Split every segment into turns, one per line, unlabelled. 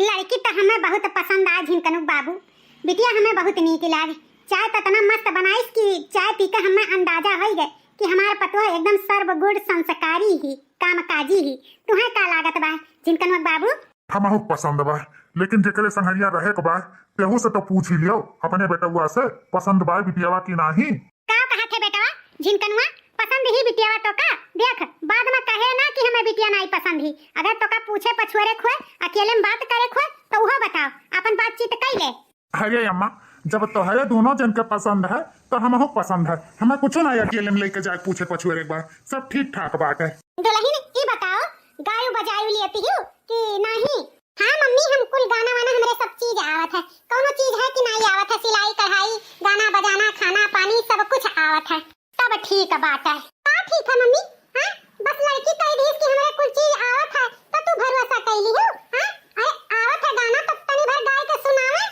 लड़की तो हमें बहुत पसंद आए झिनकनु बाबू। बिटिया हमें बहुत नीक लागे। चाय तो इतना मस्त बनाइस कि चाय पीकर हमें अंदाजा हो गए कि हमारा पतवा एकदम सर्वगुण संस्कारी ही कामकाजी ही। तुम्हें का लागत बा झिनकनु बाबू?
हमहु पसंद बा, लेकिन जेकरे संगरिया रहे के बा तेहू से तो पूछ ही लियो अपने बेटवा से पसंद बा बिटियावा की नाही।
का कहा थे बेटवा झिनकनुआ पसंद ही बिटियावा तो का देख बाद में कहे ना कि हमें बिटिया नहीं पसंद ही। अगर तो का पूछे पछुआरे खोए अकेले में बात करे खोए तो वह बताओ अपन बातचीत कर ले।
अरे अम्मा जब तोहरे दोनों जन के पसंद है तो हमहु पसंद है। हमें कुछ ना अकेले में लेके जाए पूछे पछुआरे एक बार सब ठीक ठाक बात है।
दुल्हन ये बताओ गायु बजायु लेती हो कि नहीं? हाँ मम्मी हम कुल गाना वाना हमरे सब चीज आवत है। कौनो चीज है कि नहीं आवत है? सिलाई कढ़ाई गाना बजाना खाना पानी सब कुछ आवत है। तब ठीक बात है। हाँ ठीक है मम्मी। हाँ बस लड़की कह दी कि हमरे कुल चीज आवत है तो तू भरोसा कैली हो। हाँ अरे आवत है गाना तब तनी भर गाय के सुनावे।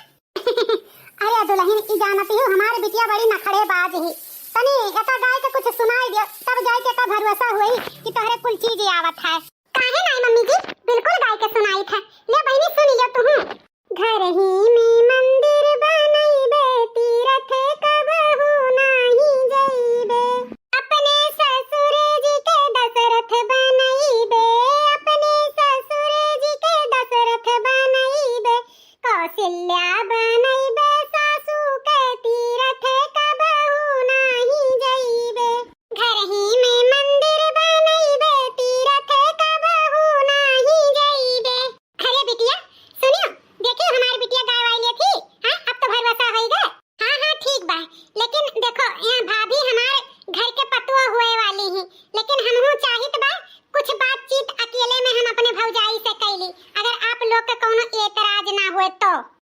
अरे दुल्हन की जानती हो हमारी बिटिया बड़ी नखड़ेबाज ही। तनी एका गाय के कुछ सुनाई दियो तब जाय के का भरोसा हुई कि तोहरे कुल चीज आवत है। काहे नहीं मम्मी जी बिल्कुल गाय के सुनाई था। ले बहनी सुन लियो तू। घर ही में मंदिर बनईबे तीरथ कबहू नाही जइबे अपने ससुर जी के दशरथ बनईबे अपने ससुर जी के दशरथ बनईबे कौशल्या बनईबे सासू के तीरथ कबहू नाही जइबे घर ही में मंदिर बनईबे तीरथ कबहू नाही जइबे। अरे बिटिया सुनियो देखियो हमारी बिटिया गाय वाली थी। हां अब तो भरोसा हो गया। हां ठीक बा लेकिन देखो यहाँ भाभी हमारे घर के पतुआ हुए वाली ही लेकिन हमहु चाहित बा कुछ बातचीत अकेले में हम अपने भौजाई से कैली अगर आप लोग का कोनो एतराज ना होए तो।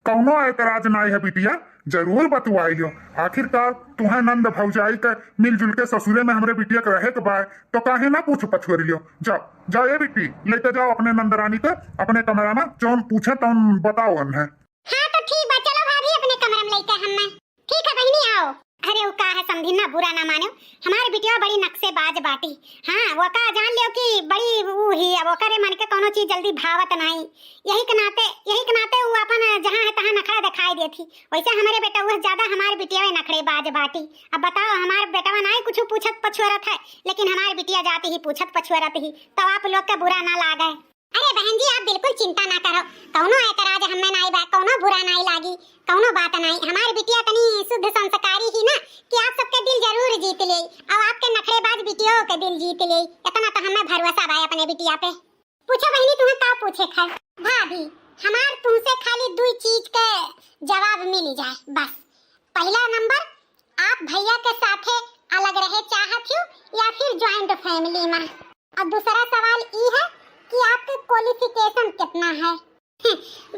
कौनो एतराज नहीं है बिटिया जरूर बतवाइयो। आखिरकार तुम्हें नंद भौजाई के मिलजुल के ससुरे में हमरे बिटिया के रहे के बा तो काहे ना पूछ पछुआरी लियो। जाओ जाओ ये बिटी लेते जाओ अपने नंदरानी के अपने कमरा में जौन पूछे तो बताओ उन्हें।
हाँ तो ठीक बा चलो भाभी अपने कमरे में लेके हम। ठीक है बहनी आओ। अरे वो का है समझी ना बुरा ना मानो हमारी बिटिया बड़ी नक्शेबाज बाटी। हाँ वो का जान लियो कि बड़ी वो ही अब करे मन के कोनो चीज जल्दी भावत नहीं। यही के नाते वो अपन जहाँ है तहाँ नखरा दिखाई देती वैसे हमारे बेटा वो ज्यादा हमारी बिटिया में नखरेबाज बाटी। अब बताओ हमारे बेटा नहीं कुछ पूछत पछुआरत है लेकिन हमारी बिटिया जाती ही पूछत पछुआरत ही तो आप लोग का बुरा ना लागे। अरे बहन जी आप बिल्कुल चिंता ना करो कौनो एतराज हमें नहीं बा कौनो बुरा नहीं लागी कौनो बात नहीं। हमारी बिटिया तनी शुद्ध संस्कारी ही ना कि आप सबके दिल जरूर जीत ले और आपके नखरेबाज बिटियों के दिल जीत ले इतना तो हमें भरोसा बा अपने बिटिया पे। पूछो बहनी तुम्हें का पूछे खै? भाभी हमार तुमसे खाली दो चीज के जवाब मिल जाए बस। पहला नंबर आप भैया के साथे अलग रहे चाहत हो या फिर ज्वाइंट फैमिली में और दूसरा सवाल ई है कि आपके क्वालिफिकेशन कितना है।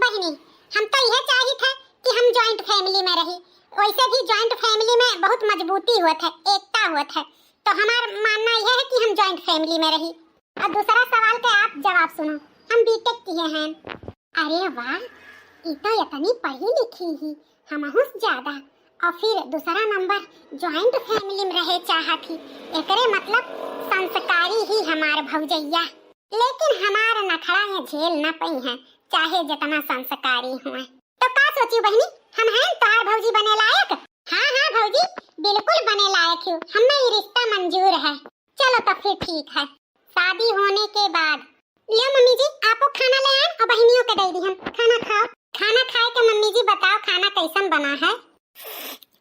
बहनी हम तो यह चाहिए थे कि हम जॉइंट फैमिली में रही वैसे भी जॉइंट फैमिली में बहुत मजबूती होत है एकता होत है तो हमारा मानना यह है कि हम जॉइंट फैमिली में रही। और दूसरा सवाल का आप जवाब सुनो हम बीटेक किए हैं। अरे वाह ये तो इतनी पढ़ी लिखी ही हमहु ज्यादा। और फिर दूसरा नंबर जॉइंट फैमिली में रहे चाहत ही एकरे मतलब संस्कारी ही हमार भौजैया लेकिन हमारा नखड़ा है झेल न पई है चाहे जितना संस्कारी हुए। तो का सोची बहनी हम हैं तोहार भौजी बने लायक? हाँ भौजी बिल्कुल बने लायक हो हमें ये रिश्ता मंजूर है। चलो तो फिर ठीक है शादी होने के बाद लियो मम्मी जी आपको खाना ले आए और बहनियों के दे दी हम खाना खाओ। खाना खाए के मम्मी जी बताओ खाना कैसन बना है?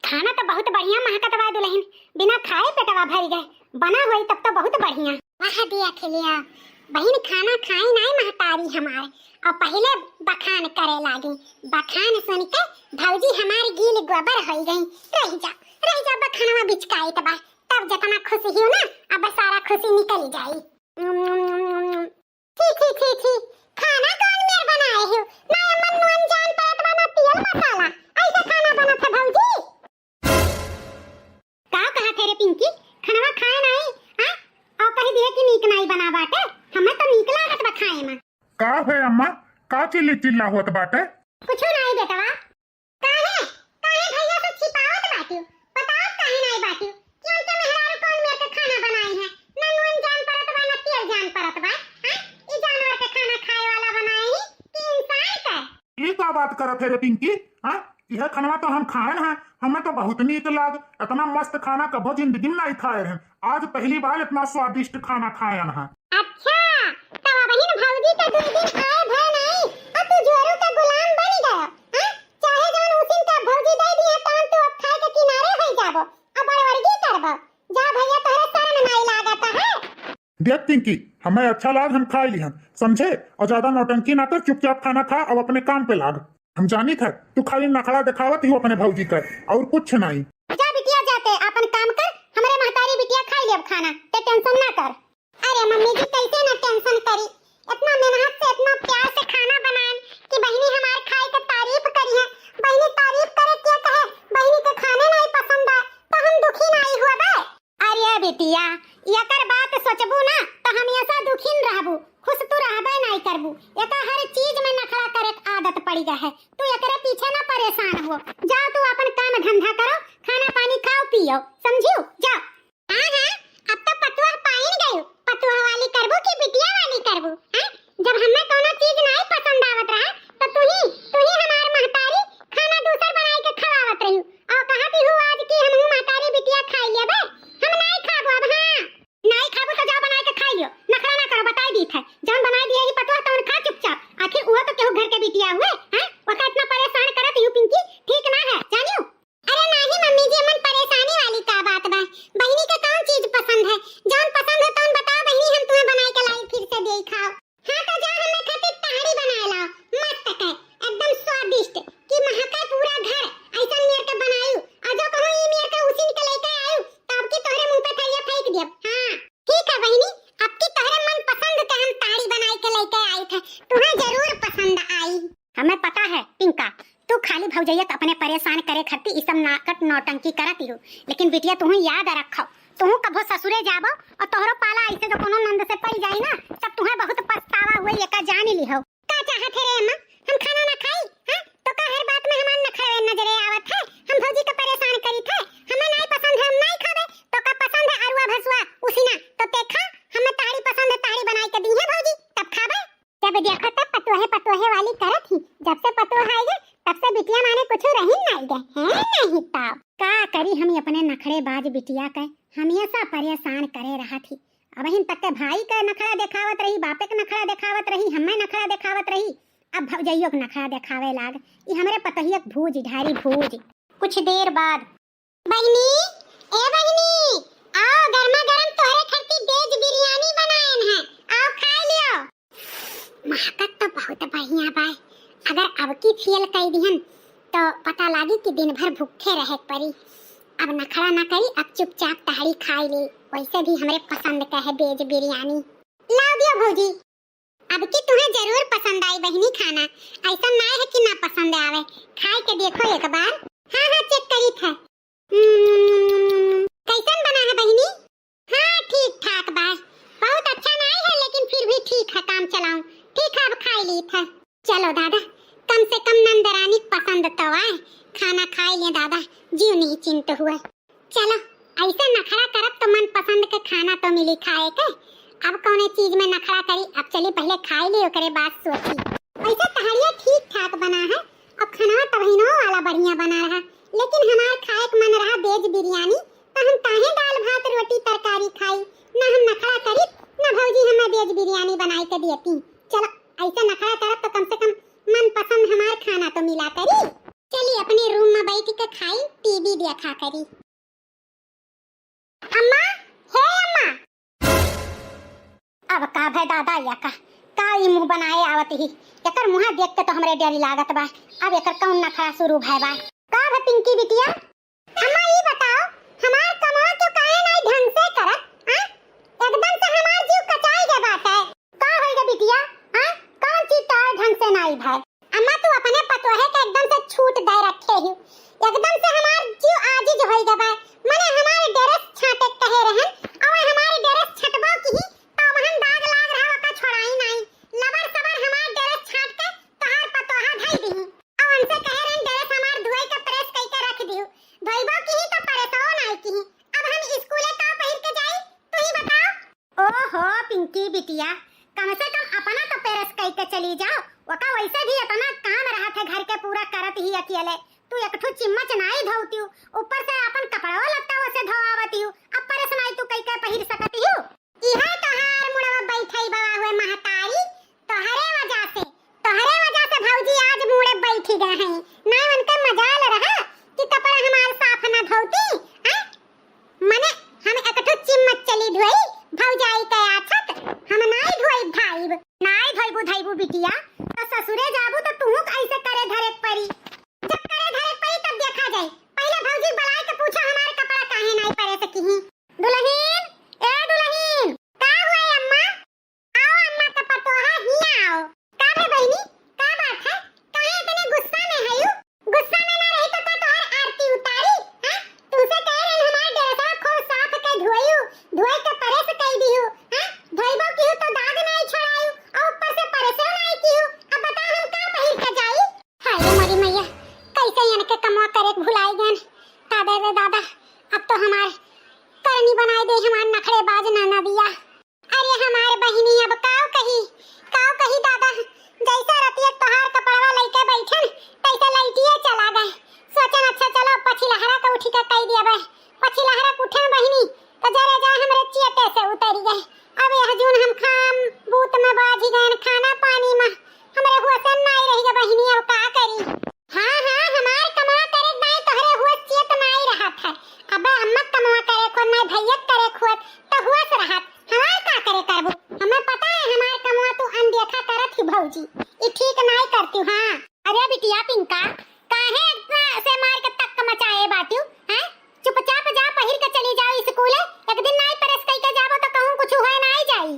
खाना तो बहुत बढ़िया महकत बा दुल्हन बिना खाए पेटवा भर गए बना हुई तब तो बहुत बढ़िया। वाह दिया खिलिया बहन खाना खाई नहीं महतारी हमारे और पहले बखान करे लागी। बखान सुन के भौजी हमारी गील गोबर हो गई। रह जा बखानवा बिचकाई तब तब जितना खुशी हो ना अब सारा खुशी निकल जाई। छी खाना कौन मेर बनाए हो? ना मन नुन जान परत बना तेल मसाला ऐसा खाना बना था भौजी। का कहा तेरे पिंकी खाना खाए नहीं? हां और कह दिए कि नीक नहीं बना बाटे हमें तो नीक लागत बा खाए में।
का है अम्मा का चिल्ला होत बाटे?
कुछ नहीं बेटवा काहे भैया से छिपावत बाटियो बताओ काहे नहीं बाटियो कि हमके मेहरारू कौन मेरे के खाना बनाई है ना नून जान परत बा ना तेल जान परत बा। हां ई जानवर के खाना खाए वाला बनाई कि इंसान का?
ये का बात करत है रे पिंकी? हाँ, यह खाना तो हम खाए हैं, हमें तो बहुत नीक लाग। इतना मस्त खाना कभो जिंदगी में नहीं खाए हैं, आज पहली बार इतना स्वादिष्ट खाना खाए हैं।
अच्छा, तो बहन भौजी का 2 दिन आए भय नहीं, अब तू जोरू का गुलाम बन गया। हां, चाहे जान उसिन का भौजी दे दिए तान तू अब खाए के किनारे हो जाबो, अब बड़वर्गी करबो। जा भैया तोहरे शर्म नहीं लागत है।
देख पिंकी, हमें अच्छा लाग, हम खा ली हम, समझे? और ज्यादा नौटंकी ना कर, चुपचाप खाना खा और अपने काम पे लाग। हम जानी था तू खाली नखड़ा दिखावत ही हो अपने भौजी कर, और कुछ नहीं।
जा बिटिया जाते अपन काम कर, हमारे महतारी बिटिया खाई ले अब खाना, ते टेंशन ना कर। अरे मम्मी जी कैसे ना टेंशन करी, इतना मेहनत से इतना प्यार से खाना बनाए कि बहनी हमारे खाए के तारीफ करी है। बहनी तारीफ करे क्या कहे, बहनी के खाने नहीं पसंद आए तो हम दुखी नहीं हुआ बे। अरे बिटिया, एकर बात सोचबू ना तो हम ऐसा दुखी न रहबू, खुश तू रहबे नहीं करबू। एका हर चीज में नखरा करे आदत पड़ी गया है, तू एकरे पीछे ना परेशान हो। जा तू अपन काम धंधा करो, खाना पानी खाओ पियो, समझियो? जाओ। हां हां, अब तो पतुआ पाइन गयो, पतुआ वाली करबू कि बिटिया वाली करबू? हैं, जब हमें कोनो चीज नहीं पसंद आवत रहा तो तू ही हमार महतारी खाना दूसर बनाई के खवावत रही और कहती हूं आज की हम महतारी बिटिया खाई लेबे। हम नहीं खाबो अब। हां, नहीं खाबो तो जाओ बनाई के खाई लियो, नखरा ना करो, बताई दी है। जब बनाई दिए ही पतुआ तो खा चुपचाप, आखिर वो तो केहू घर के बिटिया हुए हैं, ओका इतना परेशान करत यू पिंकी, ठीक ना है जानियो? अरे नहीं मम्मी जी, मन परेशानी वाली का बात बा, बहनी के कौन चीज पसंद है, जौन पसंद है तौन बताओ बहनी, हम तुम्हें बनाई के लाई फिर से देई खाओ। हां तो जा हमें खातिर तहरी बनाए लाओ, मस्त है एकदम स्वादिष्ट कि महके पूरा घर, ऐसा नियर के बनायू। आ जो कहो ई नियर के उसिन के लेके आयू तब की तोहरे मुंह पे थैया फेंक दियब। हां ठीक है बहनी, अब की तोहरे मन पसंद के हम ताड़ी बनाई के लेके आई थे, तुम्हें जरूर पसंद आई। हमें पता है पिंका, तू खाली भौजैया अपने परेशान करे खती ई सब नाकट नौटंकी करत हो, लेकिन बिटिया तू याद रखो, तू कभो ससुरे जाबो और तोहरो पाला ऐसे जो कोनो नंद से पड़ जाई ना तब तुम्हें बहुत पछतावा हुई, एका जान लिहो। का चाहत है रे अम्मा, हम खाना ना खाई? हां तो का हर बात में हमान न खावे नजरे आवत है? हम भौजी के परेशान करी थे, हमें नहीं पसंद है हम नहीं खावे, तो का पसंद है अरुआ भसुआ उसीना तो देखा हमें ताड़ी पसंद है, ताड़ी बनाई के दी है भौजी तब खावे। जब देखो तब पतोहे वाली करत ही, जब से पतोहा आई है तब से बिटिया माने कुछ रही नहीं गए हैं, नहीं तब का करी हम अपने नखड़ेबाज बिटिया के हमेशा परेशान करे रहा थी। अब हिन तक के भाई का नखड़ा दिखावत रही, बापे के नखड़ा दिखावत रही, हमें नखड़ा दिखावत रही, अब भौजैयो के नखड़ा दिखावे लाग। ई हमरे पतहियक भूज ढारी भूज। कुछ देर बाद बहनी, ए बहनी आओ, गरमा गरम तोहरे खातिर वेज बिरयानी बनाएन है, आओ खा लियो। महकत तो बहुत बढ़िया बा, अगर अब की फेल कई दिहन तो पता लागी कि दिन भर भूखे रहे परी। अब नखड़ा ना करी, अब चुपचाप तहरी खाई ली, वैसे भी हमरे पसंद का है वेज बिरयानी। लाओ दियो भौजी, अब की तुम्हें जरूर पसंद आई बहनी खाना, ऐसा ना है कि ना पसंद आवे, खाई के देखो एक बार। हाँ हाँ चेक करी था। कैसन बना है बहनी? हाँ ठीक ठाक बा, बहुत अच्छा नहीं है लेकिन फिर भी ठीक है, काम चलाऊं, ठीक है अब खाई ली था। चलो दादा, कम से कम नंदरानी पसंद तो आए, खाना खाई ले दादा, जीव नहीं चिंत हुए। चलो ऐसे नखड़ा करब तो मन पसंद के खाना तो मिली खाए के, अब कौन चीज में नखड़ा करी, अब चली पहले खाई ले ओकरे बाद सोची। वैसे तहरिया ठीक ठाक बना है और खाना तबहिनो वाला बढ़िया बना रहा, लेकिन हमार खाए के मन रहा वेज बिरयानी तो हम ताहे दाल भात रोटी तरकारी खाई, ना हम नखड़ा करी ना भौजी हमें वेज बिरयानी बनाई के देती। चलो ऐसे नखड़ा करब तो कम से कम मन पसंद हमार खाना तो मिला करी। चलिए अपने रूम में बैठ के खाई, टीवी देखा करी। अम्मा, हे अम्मा, अब का भय दादा या का ई मुंह बनाए आवत ही, एकर मुंह देख के तो हमरे डर लागत बा, अब एकर कौन नखरा शुरू भय बा। का भय पिंकी बिटिया, अम्मा ई बताओ हमार कमवा तो काहे नहीं ढंग से करत? हां एकदम से हमार जीव कचाई के बात है, का होई गे बिटिया? हां कौन चीज तो ढंग से नहीं भय? अम्मा तू अपने पतोहे के एकदम से छूट दे रखे ही, एकदम से हमार जीव आजिज होई गे बा, मने हमारे ड्रेस छाटे कहे रहन, और हमारे ड्रेस छटबो की ही तो वहन दाग लाग रहा का छोड़ाई नहीं, लबर सबर हमार ड्रेस छाट के तहार पतोहा धई दी, और उनसे कहे रहन ड्रेस हमार धोई के प्रेस कई के रख दियो, धोइबो की ही तो परेतो नहीं की, अब हम स्कूले का पहिर के जाई, तू ही बताओ। ओहो पिंकी बिटिया, कम से कम अपना तो प्रेस कई के चली जाओ, वका वैसे भी इतना काम रहा हाथ है घर के पूरा करत ही अकेले। तू एक ठो चिम्मच नाई धोती हूँ, ऊपर से अपन कपड़वा लत्ता से धोआवती हूँ। अब परेशानी तू कई कई पहिर सकती हूँ। इहा तोहार मुड़वा बैठई बवा हुए महतारी, तोहरे वजह से भौजी आज मुड़े बैठी गए हैं। ना उनका मजाल रहा कि कपड़ा हमार साफ न धोती। मने हम एक ठो चिम्मच चली धोई भौजाई के आछत, हम नाई धोई भाईब, नाई धोई बुधाईबू बिटिया। तो ससुरे जाबू तो तू ऐसे करे धरे परी। जब करे धरे परी तब देखा जाए। पहले भौजी बुलाए के पूछो हमारे कपड़ा काहे नहीं परे सकी। दुल्हन, ए दुल्हन, का हुआ अम्मा? आओ अम्मा का पतोहा हिया आओ। का बे बहनी, का बात है? काहे इतने गुस्सा में है यू? गुस्सा में ना रही तो तोहर आरती उतारी। हां, तुसे कह रहे हमार ड्रेसवा खो साफ के धोइयो, धोए के परे से कह दियो। हां, धोइबो की तो दाग नहीं छोड़ायू और ऊपर से परे से नहीं कियो। अब बता हम का पहिर के जाई? हाय मोरी मैया, कैसे इनके कमवा करे भुलाई गन। दादा रे दादा, अब तो हमार करनी बनाई दे हमार नखड़ेबाज नाना दिया। अरे हमार बहिनी अब काव कही दादा। जैसा रतिया तोहार कपड़वा लइके बैठन तैसे लइटिए चला गए। सोचन अच्छा चलो पछिलहरा के उठी के कह दिया बे। पछिलहरा उठे बहिनी तो जरे जा हमरे चेते से उतरी गए। अब यह जून हम खाम बूत में बाजी गए, खाना पानी में हमरे हुआ से नहीं रही गे बहिनी। अब का करी? हां हमार कमा करे नहीं तोहरे हुआ चेत नहीं रहा था। अब अम्मा कमा करे को नहीं भैया करे खुद तो हुआ से रहा। हमार का करे करबू? हमें पता है हमार कमा तू अनदेखा करत ही भौजी। ई ठीक नहीं करती। हां अरे बिटिया पिंका, काहे इतना से मार के तक मचाए बाटू? हैं, चुपचाप जा पहिर के चली जाओ स्कूल। एक दिन नहीं परस कई के जाबो तो कहूं कुछ होए नहीं जाई।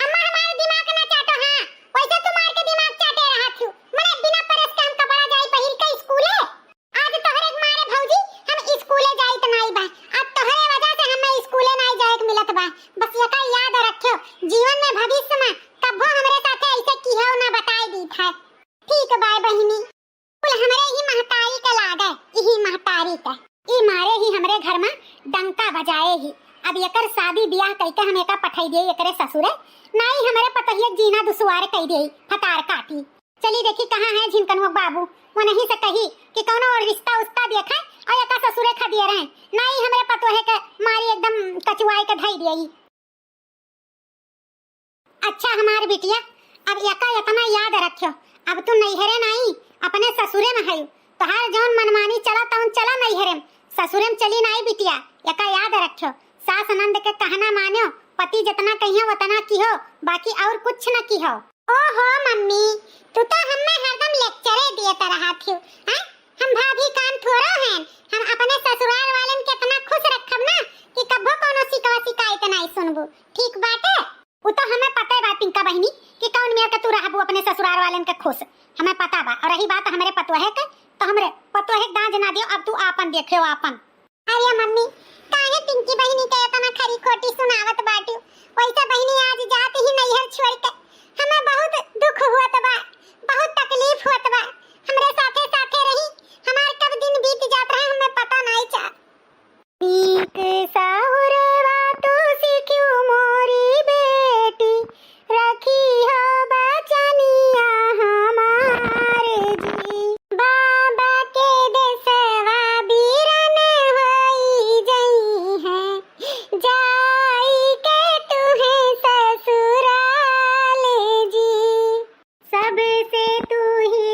अम्मा हमारे दिमाग ना चाटो। हां वैसे तू मार के दिमाग चाटे रहा थू। मने बिना परस के हम कपड़ा जाई पहिर के स्कूल। आज तोहरे मारे भौजी हम स्कूल जाई त नहीं बा। आज तोहरे वजह से हमें स्कूल नहीं जाए के मिलत बा। बस ये का याद रखियो, जीवन में भविष्य में कबो हमरे साथे ऐसे की हो ना बताई दी था। ठीक बाय बहिनी। कुल हमरे ही महतारी के लागे, यही महतारी के ई मारे ही हमरे घर में डंका बजाए ही। अब एकर शादी ब्याह कइके हम एका पठाई दिए एकरे ससुरे। नहीं हमरे पतहिया जीना दुसवार कई देई, फटार काटी। चली देखी कहां है झिनकनुआ बाबू। वो नहीं से कही कि कौनो और रिश्ता उस्ता देखा और एका ससुरे खा दिए रहे। नहीं हमरे पतोहे के मारी एकदम कचुआई के धई देई। अच्छा हमार बिटिया, अब एका इतना याद रखियो, अब तू नैहरे नहीं अपने ससुरे में है। तोहार जौन मनमानी चला तौन चला नैहरे, ससुरे में चली नहीं बिटिया। एका याद रखियो, सास नंद के कहना मानियो, पति जितना कहियो उतना किहो, बाकी और कुछ न किहो। ओहो मम्मी, तू तो हमें हरदम लेक्चरे दिए रहा थी। हैं, हम भाभी कान थोड़ा हैं। हम अपने ससुराल वालन के इतना खुश रखब ना कि कबो कोनो शिकायत नहीं सुनबू। ठीक बात है? वो तो हमें पता है बात पिंका बहनी कि कौन मेर के तू रहबू अपने ससुराल वालन के खुश, हमें पता बा। और रही बात हमरे पतोहे के, तो हमरे पतोहे दांज ना दियो। अब तू आपन देखियो आपन। अरे मम्मी, काहे पिंकी बहनी के इतना खरी खोटी सुनावत बाटू? वैसे बहनी आज जात ही नैहर छोड़ के हमें बहुत दुख हुआ बा, बहुत तकलीफ हुआ बा। हमरे साथे साथे रही, हमार कब दिन बीत जात रहे हमें पता नहीं चा। पीक साहुरवा तो सीखियो मोरी बेटी, रखी हो बचनिया हमारे जी। बाबा के देसवा बीरन होई जई है, जाई के तुहे ससुराल जी। सबसे तू ही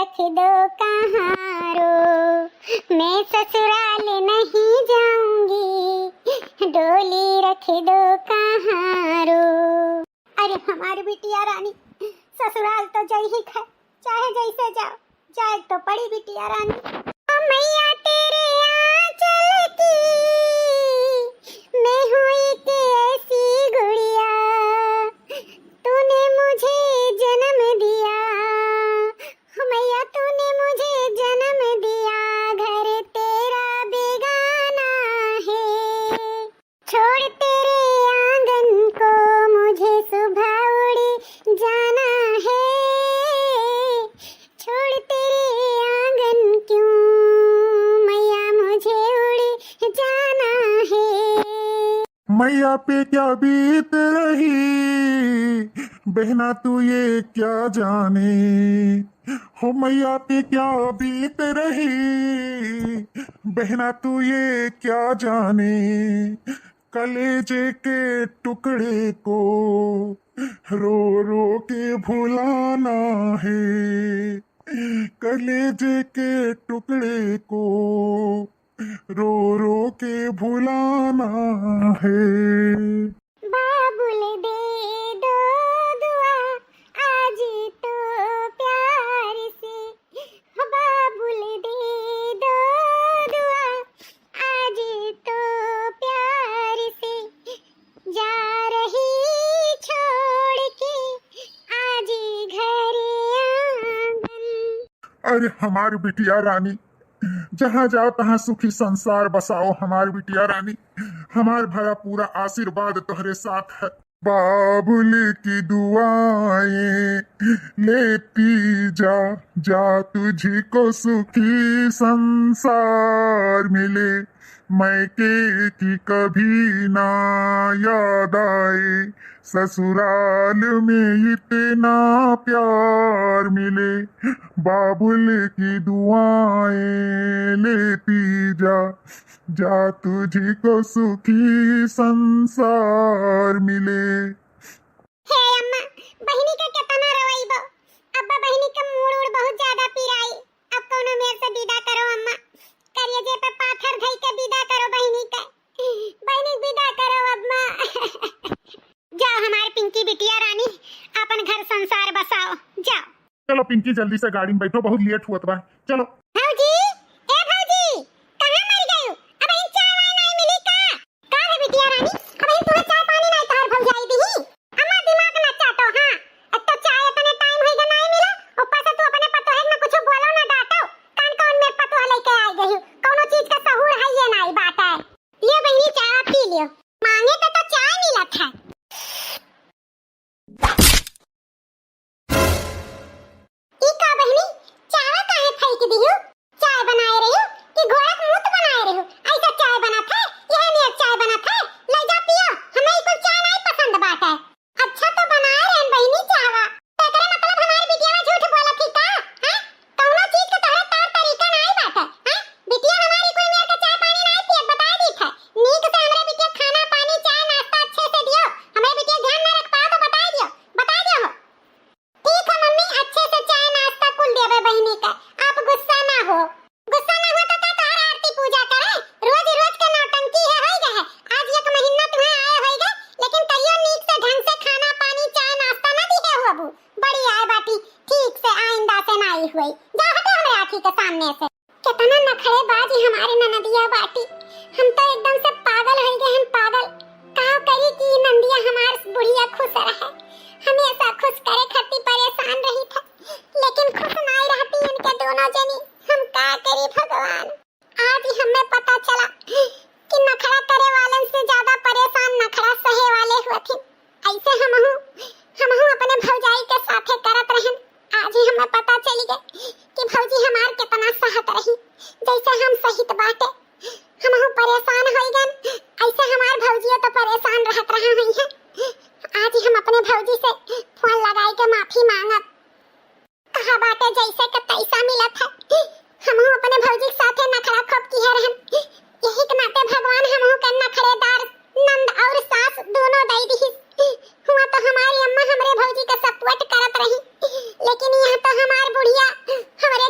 रख दो कहाँ रो, मैं ससुराल नहीं जाऊंगी, डोली रख दो कहाँ रो। अरे हमारी बिटिया रानी, ससुराल तो जई ही है, चाहे जैसे जाओ, जाए तो पड़ी बिटिया रानी। ओ मैया तेरे आंचल की मैं हूँ एक ऐसी गुड़िया, तूने मुझे जन्म दिया, ओ मैया तूने मुझे जन्म दिया, घर तेरा बेगाना है, छोड़ तेरे आंगन को मुझे सुबह उड़ जाना है, छोड़ तेरे आंगन क्यों मैया मुझे उड़ जाना है।
मैया पे क्या बीत रही बहना तू ये क्या जाने, हो मैया पे क्या बीत रही बहना तू ये क्या जाने, कलेजे के टुकड़े को रो रो के भुलाना है, कलेजे के टुकड़े को रो रो के भुलाना है।
बाबुल दे दो दुआ आज तो प्यार से, हो बाबुल दे दो दुआ आज तो प्यार से, जा रही छोड़ के आज घर आंगन।
अरे हमारी बिटिया रानी, जहाँ जाओ तहाँ सुखी संसार बसाओ हमारी बिटिया रानी, हमार भरा पूरा आशीर्वाद तुम्हारे साथ है। बाबुल की दुआएं लेती जा, जा तुझी को सुखी संसार मिले, मैके की कभी ना याद आए, ससुराल में इतना प्यार मिले, बाबुल की दुआएं लेती जा, जा तुझी को सुखी संसार मिले।
हे अम्मा, बहिनी का कितना रोइबो, अब्बा बहिनी का मूड उड़ बहुत ज्यादा पिराई, अब कोनो मेरे से विदा करो अम्मा, करिए जे पे पाथर धई के विदा करो बहिनी का, बहिनी विदा करो अम्मा। जाओ हमारी पिंकी बिटिया रानी, अपन घर संसार बसाओ, जाओ।
चलो पिंकी जल्दी से गाड़ी में बैठो, बहुत लेट हुआ बा, चलो।
भौजी, ए भौजी, कहाँ मर गई? अब इन चाय वाय नहीं मिली का? का है बिटिया रानी? अब इन तुम्हें चाय पानी नहीं तार भौजाई दी? अम्मा दिमाग ना चाटो, हाँ? अब तो चाय इतने टाइम होइगा नहीं मिला, ऊपर से तू अपने पतो है ना कुछ बोलो ना डांटो, कान कौन मेरे पतो लेके आई गई? कोनो चीज का सहूर है ये नहीं बात है। ये बहनी चाय पी लियो, मांगे तो चाय मिलत है। इका बहनी चाय काहे फेंक दियो? चाय बनाए रही हो कि घोड़ा का मूत बनाए रही हो? ऐसा चाय बना था, यह नहीं चाय बना था, ले जा पियो, हमें कोई चाय नहीं पसंद बात है। अच्छा तो बनाए रहे बहनी चावा, तेरे मतलब हमारी बिटिया झूठ बोला थी का? हैं? कौनो चीज का तोहरा तार तरीका नहीं बात है, हैं? बिटिया हमारी कोई मेरे का चाय पानी नहीं पिए, बता दी था। नीक से हमरे बिटिया खाना पानी चाय नाश्ता अच्छे से दियो, हमारी बिटिया ध्यान ना रख पाओ तो बता दियो हो। ठीक है मम्मी, अच्छे से चाय नाश्ता कुल देवे बहनी का, आप गुस्सा ना हो। गुस्सा ना हो तो तार आरती पूजा करे, रोज रोज के नौटंकी है होइगा है। आज एक महीना तुम्हें आए होइगा, लेकिन तैयो नीक से ढंग से खाना पानी चाय नाश्ता ना दिए हो अबू। बड़ी आए बाटी, ठीक से आइंदा से ना आई हुई, जा हटो हमरे आँखी के सामने से। कितना नखरेबाज हमारे ननदिया बाटी, हम तो एकदम से पागल हो गए हैं, पागल। कहा करी कि नंदिया हमार बुढ़िया खुश रहे, हमेशा खुश करे खातिर परेशान रही था, लेकिन खुश नहीं रहती इनके दोनों जनी। हम का करी भगवान, आज ही हमें पता चला कि नखरा करे वालन से ज्यादा परेशान नखरा सहे वाले हुए थे। ऐसे हमहू अपने भौजाई के साथे करत रहन, आज ही हमें पता चली गई कि भौजी हमार कितना सहत रही, जैसे हम सहित बाटे हमहू परेशान हो गन, ऐसे हमार भौजियो तो परेशान रहत रहा हुई है। आज ही हम अपने भौजी से फोन लगाई के माफी मांगत, कहा बाटे जैसे के तैसा मिलत है, हमहू अपने भौजी के साथे नखरा खूब किए रहन, यही के नाते भगवान हमहू के नखरेदार नंद और सास दोनों दई दी। हुआ तो हमारी अम्मा हमरे भौजी का सपोर्ट करत रही, लेकिन यहाँ तो हमार बुढ़िया हमरे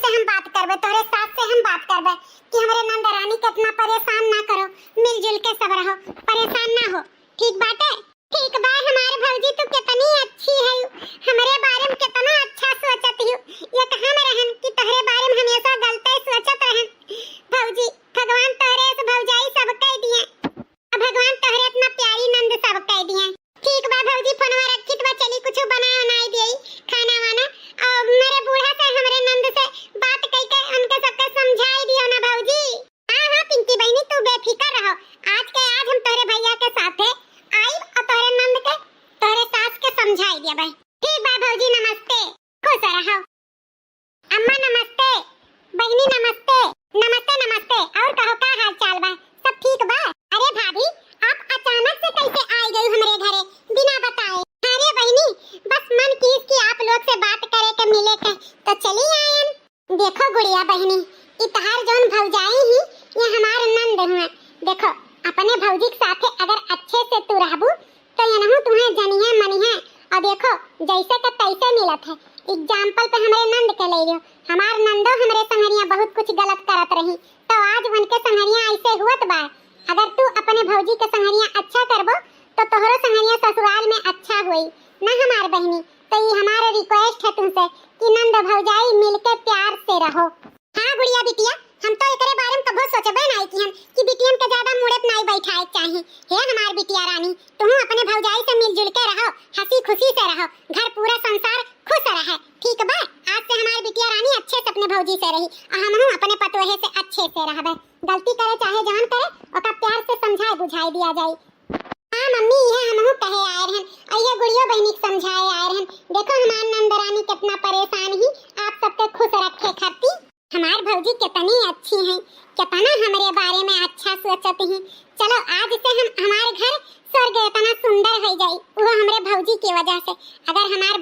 से हम बात करबे, तोहरे सास से हम बात करबे कि हमरे नंद रानी के इतना परेशान ना करो, मिलजुल के सब रहो, परेशान ना हो। ठीक बाटे? ठीक बा हमारे भौजी, तू कितनी अच्छी है, हमरे बारे में कितना अच्छा सोचत हो। ये कहां में रहन कि तोहरे बारे में हमेशा गलत सोचत रहन। भौजी भगवान तोहरे से भौजाई सब कह दिए, भगवान तोहरे इतना प्यारी नंद सब कह दिए। ठीक बा भौजी, फोनवा रखी तो चली कुछ बनाए बनाई देई खाना वाना, और मेरे बूढ़ा से हमरे नंद से बात कह के उनके सबके समझाई दियो ना भौजी। हां हां पिंकी बहनी, तू बेफिक्र रहो, आज के आज हम तोहरे भैया के साथे आई और तोहरे नंद के तोहरे सास के समझाई दिया भाई। ठीक बा भौजी, नमस्ते, खुश रहो। अम्मा नमस्ते, बहनी नमस्ते। नमस्ते नमस्ते, और कहो का हाल चाल बा, सब ठीक बा? अरे भाभी, आप अचानक से कैसे आ गई हमरे घरे बिना बताए? अरे बहनी, बस मन कीस कि आप लोग से बात करे के मिले के, तो चली आयन। देखो गुड़िया बहनी, इतहार जोन भौजाई ही ये हमार नंद हुआ। देखो अपने भौजी के साथे अगर अच्छे से तू रहबू तो यनहु तुम्हें जनिए मनिए, और देखो जैसे के तैसे मिलत है। एग्जाम्पल पे हमरे नंद के ले लियो, हमार नंदो हमरे संगरिया बहुत कुछ गलत करत रही, तो आज उनके संगरिया ऐसे हुत बा। अगर तू अपने भौजी के संगरिया अच्छा करबो तो तोहरो संगरिया ससुराल में अच्छा होई ना हमार बहनी। तो ये हमारा रिक्वेस्ट है तुमसे कि नंद भौजाई मिलके प्यार से रहो। हां गुड़िया बिटिया, हम तो एकरे बारे में कबो सोचबे नहीं कि हम कि बिटियन के ज्यादा मुड़े नहीं बैठाए चाहे। हे हमार बिटिया रानी, तुम अपने भौजाई से मिलजुल के रहो, हंसी खुशी से रहो, घर पूरा संसार खुश रहे। ठीक बा? आज से हमार बिटिया रानी अच्छे से अपने भौजी से रही, और हमहु अपने पतोहे से अच्छे से रहबे। गलती करे चाहे जान करे, ओका प्यार से समझाए बुझाई दिया जाए। हां मम्मी, ये हमहु कहे आए रहन, अइया गुड़ियो बहनी के समझाए आए रहन। देखो हमार नंद रानी कितना परेशान ही, आप सबके खुश रखे खातिर। हमार भौजी कितनी अच्छी हैं, कितना हमारे बारे में अच्छा सोचती हैं। चलो आज से हम हमारे घर स्वर्ग इतना सुंदर हो जाए, वो हमारे भौजी की वजह से। अगर हमार